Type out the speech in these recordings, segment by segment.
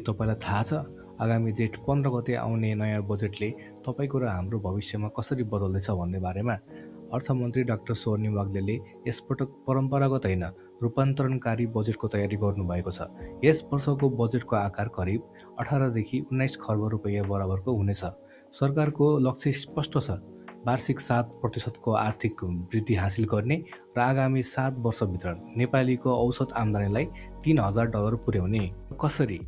तपाईँलाई थाहा छ आगामी जेठ 15 गते आउने नयाँ बजेटले तपाईँको र हाम्रो भविष्यमा कसरी बदल्दैछ भन्ने बारेमा अर्थमन्त्री डाक्टर सोर्नी वाग्लेले यसपटक परम्परागत होइन रूपान्तरणकारी बजेटको तयारी गर्नुभएको छ। यस वर्षको बजेटको आकार करिब 18 देखि 19 खर्ब रुपैयाँ बराबरको हुनेछ। सरकारको लक्ष्य स्पष्ट छ, वार्षिक 7% आर्थिक वृद्धि हासिल गर्ने र आगामी 7 वर्षभित्र नेपालीको औसत आम्दानीलाई $3,000 पुर्याउने। कसरी?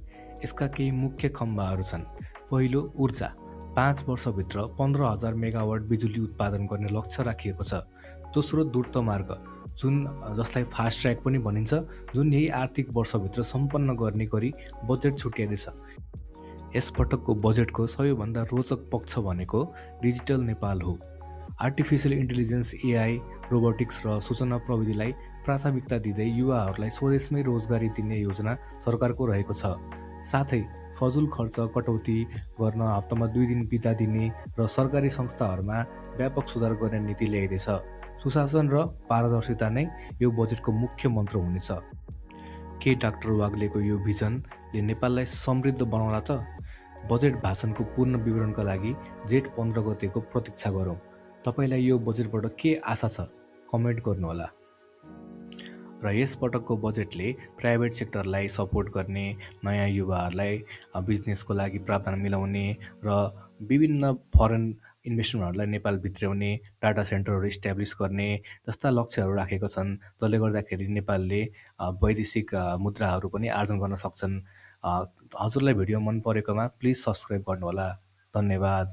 यसका केही मुख्य खम्बाहरू छन्। पहिलो, ऊर्जा। 5 वर्षभित्र 15,000 मेगावाट बिजुली उत्पादन गर्ने लक्ष्य राखिएको छ। दोस्रो, द्रुत मार्ग, जसलाई फास्ट ट्र्याक पनि भनिन्छ, जुन यही आर्थिक वर्षभित्र सम्पन्न गर्ने गरी बजेट छुट्याइँदैछ। यसपटकको बजेटको सबैभन्दा रोचक पक्ष भनेको डिजिटल नेपाल हो। आर्टिफिसियल इन्टेलिजेन्स, एआई, रोबोटिक्स र सूचना प्रविधिलाई प्राथमिकता दिँदै युवाहरूलाई स्वदेशमै रोजगारी दिने योजना सरकारको रहेको छ। साथै फजुल खर्च कटौती गर्न हप्तामा 2 दिन बिदा दिने र सरकारी संस्थाहरूमा व्यापक सुधार गर्ने नीति ल्याइँदैछ। सुशासन र पारदर्शिता नै यो बजेटको मुख्य मन्त्र हुनेछ। के डाक्टर वाग्लेको यो भिजनले नेपाललाई समृद्ध बनाउला त? बजेट भाषणको पूर्ण विवरणका लागि जेठ 15 गतेको प्रतीक्षा गरौँ। तपाईँलाई यो बजेटबाट के आशा छ? कमेन्ट गर्नुहोला। र यस पटकको बजेटले प्राइभेट सेक्टरलाई सपोर्ट गर्ने, नयाँ युवाहरूलाई बिजनेसको लागि प्रावधान मिलाउने र विभिन्न फरेन इन्भेस्टमेन्टहरूलाई नेपाल भित्र्याउने, डाटा सेन्टरहरू इस्ट्याब्लिस गर्ने जस्ता लक्ष्यहरू राखेका छन्, जसले गर्दाखेरि नेपालले वैदेशिक मुद्राहरू पनि आर्जन गर्न सक्छन्। हजुरलाई भिडियो मन परेकोमा प्लिज सब्सक्राइब गर्नुहोला। धन्यवाद।